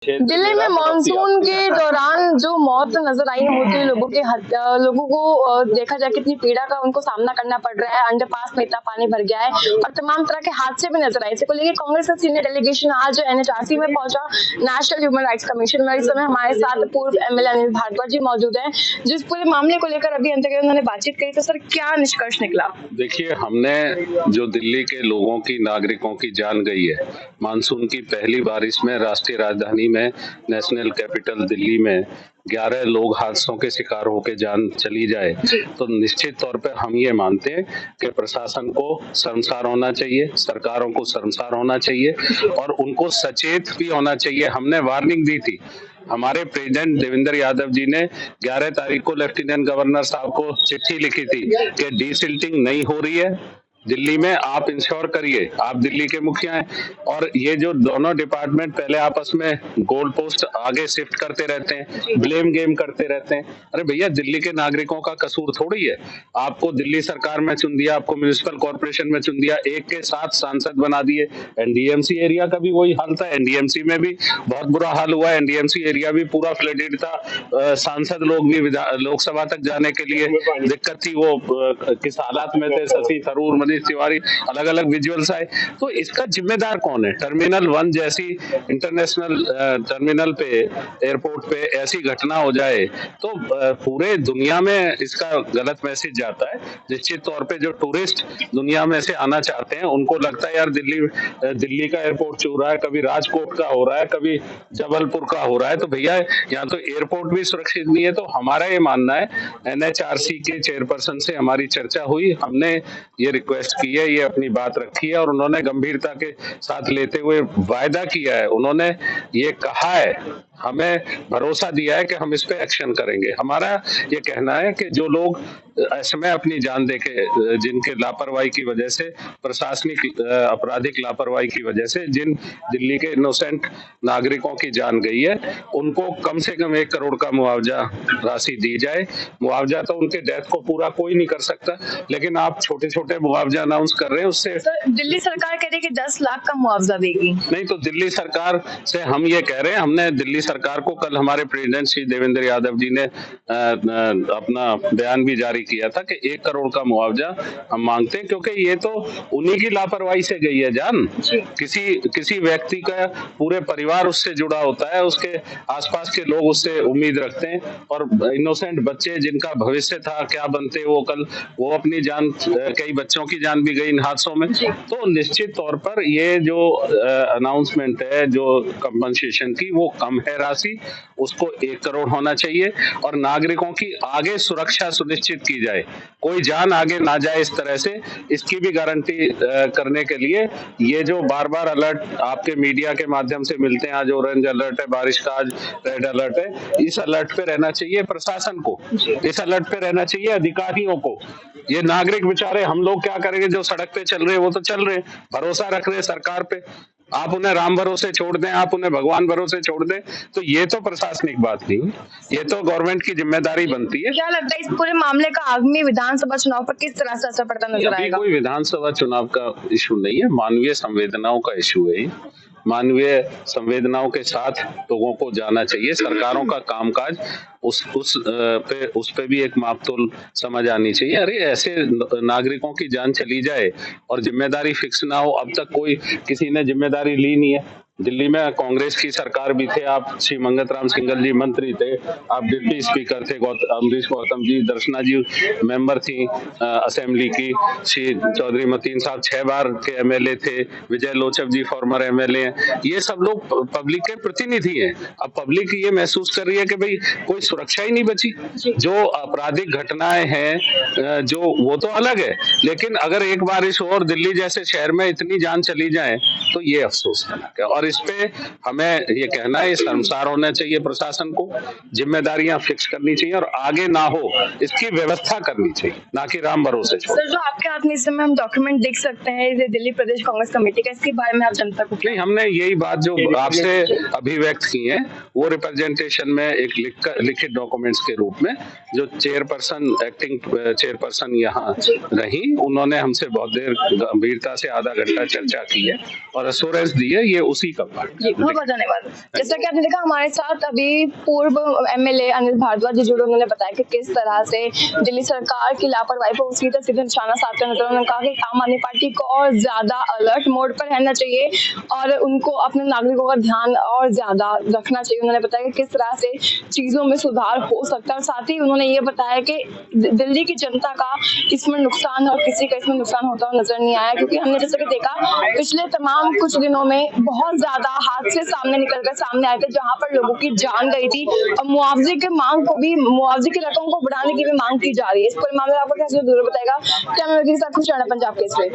दिल्ली में मानसून के दौरान जो मौत नजर आई है, मोटे लोगों के लोगों को देखा जाए कितनी पीड़ा का उनको सामना करना पड़ रहा है। अंडरपास में इतना पानी भर गया है और तमाम तरह के हादसे भी नजर आए। इसी को लेकर कांग्रेस का सीनियर डेलीगेशन आज NHRC में पहुंचा, नेशनल ह्यूमन राइट्स कमीशन में। इस समय हमारे साथ पूर्व MLA अनिल भारद्वाज जी मौजूद हैं, जिस पूरे मामले को लेकर अभी अंत उन्होंने बातचीत करी। तो सर, क्या निष्कर्ष निकला? देखिए, हमने जो दिल्ली के लोगों की, नागरिकों की जान गई है मानसून की पहली बारिश में, राष्ट्रीय राजधानी में, नेशनल कैपिटल दिल्ली में 11 लोग हादसों के शिकार होकर जान चली जाए, तो निश्चित तौर पर हम ये मानते हैं कि प्रशासन को शर्मसार होना चाहिए, सरकारों को शर्मसार होना चाहिए और उनको सचेत भी होना चाहिए। हमने वार्निंग दी थी, हमारे प्रेसिडेंट देवेंद्र यादव जी ने 11 तारीख को लेफ्टिनेंट गवर्नर साहब को चिट्ठी लिखी थी कि डीसिल्टिंग नहीं हो रही है दिल्ली में, आप इंश्योर करिए, आप दिल्ली के मुखिया हैं। और ये जो दोनों डिपार्टमेंट पहले आपस में गोल पोस्ट आगे शिफ्ट करते रहते हैं, ब्लेम गेम करते रहते हैं। अरे भैया, दिल्ली के नागरिकों का कसूर थोड़ी है। आपको दिल्ली सरकार में चुन दिया, आपको म्युनिसिपल कॉर्पोरेशन में चुन दिया, एक के 7 सांसद बना दिए। एनडीएमसी एरिया का भी वही हाल था, एनडीएमसी में भी बहुत बुरा हाल हुआ। एनडीएमसी एरिया भी पूरा फ्लडेड था, सांसद लोग भी लोकसभा तक जाने के लिए दिक्कत थी, वो किस हालात में थे। शशि थरूर, मनीष तिवारी, अलग अलग विजुअल्स आए। तो इसका जिम्मेदार कौन है? टर्मिनल 1 जैसी इंटरनेशनल टर्मिनल पे, एयरपोर्ट पे ऐसी घटना हो जाए तो पूरे दुनिया में इसका गलत मैसेज जाता है। निश्चित तौर पे जो टूरिस्ट दुनिया में से आना चाहते हैं उनको लगता है यार दिल्ली का एयरपोर्ट चल रहा है, कभी राजकोट का हो रहा है, कभी जबलपुर का हो रहा है, तो भैया यहाँ तो एयरपोर्ट भी सुरक्षित नहीं है। तो हमारा ये मानना है, NHRC के चेयरपर्सन से हमारी चर्चा हुई, हमने ये रिक्वेस्ट की है, ये अपनी बात रखी है और उन्होंने गंभीरता के साथ लेते हुए वायदा किया है। उन्होंने ये कहा है, हमें भरोसा दिया है कि हम इस पे एक्शन करेंगे। हमारा ये कहना है कि जो लोग इसमें अपनी जान देके, जिनके लापरवाही की वजह से, प्रशासनिक आपराधिक लापरवाही की वजह से जिन दिल्ली के इनोसेंट नागरिकों की जान गई है, उनको कम से कम 1 करोड़ का मुआवजा राशि दी जाए। मुआवजा तो उनके डेथ को पूरा कोई नहीं कर सकता, लेकिन आप छोटे छोटे मुआवजा अनाउंस कर रहे हैं, उससे दिल्ली सरकार कह रही है कि 10 लाख का मुआवजा देगी। नहीं, तो दिल्ली सरकार से हम ये कह रहे हैं, हमने दिल्ली सरकार को कल हमारे प्रेसिडेंट श्री देवेंद्र यादव जी ने अपना बयान भी जारी किया था कि 1 करोड़ का मुआवजा हम मांगते हैं, क्योंकि ये तो उन्हीं की लापरवाही से गई है जान। किसी व्यक्ति का पूरे परिवार उससे जुड़ा होता है, उसके आसपास के लोग उससे उम्मीद रखते हैं, और इनोसेंट बच्चे जिनका भविष्य था, क्या बनते वो कल, वो अपनी जान, कई बच्चों की जान भी गई इन हादसों में। तो निश्चित तौर पर ये जो अनाउंसमेंट है, जो कंपनसेशन की, वो कम है राशि, उसको 1 करोड़ होना चाहिए और नागरिकों की आगे सुरक्षा सुनिश्चित की जाए, कोई जान आगे ना जाए इस तरह से, इसकी भी गारंटी करने के लिए ये जो बार बार अलर्ट आपके मीडिया के माध्यम से मिलते हैं, आज ऑरेंज अलर्ट है, बारिश का आज रेड अलर्ट है, इस अलर्ट पे रहना चाहिए प्रशासन को, इस अलर्ट पे रहना चाहिए अधिकारियों को। ये नागरिक बेचारे, हम लोग क्या करेंगे? जो सड़क पे चल रहे हैं वो तो चल रहे हैं, भरोसा रख रहे हैं सरकार पे। आप उन्हें राम भरोसे छोड़ दें, आप उन्हें भगवान भरोसे छोड़ दें, तो ये तो प्रशासनिक बात नहीं, ये तो गवर्नमेंट की जिम्मेदारी बनती है। क्या लगता है इस पूरे मामले का आगामी विधानसभा चुनाव पर किस तरह से असर पड़ता नजर आएगा? कोई विधानसभा चुनाव का इशू नहीं है, मानवीय संवेदनाओं का इशू है। मानवीय संवेदनाओं के साथ लोगों को जाना चाहिए। सरकारों का कामकाज उस पे भी एक मापतोल समझ आनी चाहिए। अरे ऐसे नागरिकों की जान चली जाए और जिम्मेदारी फिक्स ना हो, अब तक कोई किसी ने जिम्मेदारी ली नहीं है। दिल्ली में कांग्रेस की सरकार भी थे, आप श्री मंगत राम सिंघल जी मंत्री थे, आप डिप्टी स्पीकर थे, अमरीश गौतम जी, दर्शना जी मेंबर थी असेंबली की, श्री चौधरी मतीन साहब 6 बार के MLA थे, विजय लोचब जी फॉर्मर MLA हैं। ये सब लोग पब्लिक के प्रतिनिधि हैं। अब पब्लिक ये महसूस कर रही है कि भाई कोई सुरक्षा ही नहीं बची। जो आपराधिक घटनाएं हैं जो, वो तो अलग है, लेकिन अगर एक बारिश हो और दिल्ली जैसे शहर में इतनी जान चली जाए तो ये अफसोसजनक है। और इस पे हमें ये कहना है, शर्मसार होना चाहिए प्रशासन को, जिम्मेदारियां फिक्स करनी चाहिए और आगे ना हो इसकी व्यवस्था करनी चाहिए, ना कि राम भरोसे। सर, जो आपके हाथ में इस समय हम डॉक्यूमेंट देख सकते हैं दिल्ली प्रदेश कांग्रेस कमेटी का, इसके बारे में आप जनता को? नहीं, हमने यही बात जो आपसे अभिव्यक्त की है वो रिप्रेजेंटेशन में एक लिखित डॉक्यूमेंट्स के रूप में, जो चेयरपर्सन, एक्टिंग चेयरपर्सन यहाँ रही, उन्होंने हमसे बहुत देर गंभीरता से आधा घंटा चर्चा की है और एश्योरेंस दी है, ये उसी का पार्ट। जी बहुत बहुत धन्यवाद। जैसा कि आपने देखा हमारे साथ अभी पूर्व एमएलए अनिल भारद्वाज जी जुड़े, उन्होंने बताया कि किस तरह से दिल्ली सरकार की लापरवाही पर उसकी तरफ सीधे निशाना साधते नजर। उन्होंने कहा कि आम आदमी पार्टी को और ज्यादा अलर्ट मोड पर रहना चाहिए और उनको अपने नागरिकों का ध्यान और ज्यादा रखना चाहिए। उन्होंने बताया कि किस तरह से चीजों में सुधार हो सकता है और साथ ही उन्होंने ये बताया कि दिल्ली की जनता का इसमें नुकसान और किसी का इसमें नुकसान होता हुआ नजर नहीं आया, क्योंकि हमने जैसे कि देखा पिछले तमाम कुछ दिनों में बहुत ज्यादा हादसे सामने आए थे जहां पर लोगों की जान गई थी और मुआवजे की रकम को बढ़ाने की भी मांग की जा रही है। इस पूरे मामले में आपको क्या जरूर बताएगा। कैमरा के साथ खुश रहना पंजाब केसरी।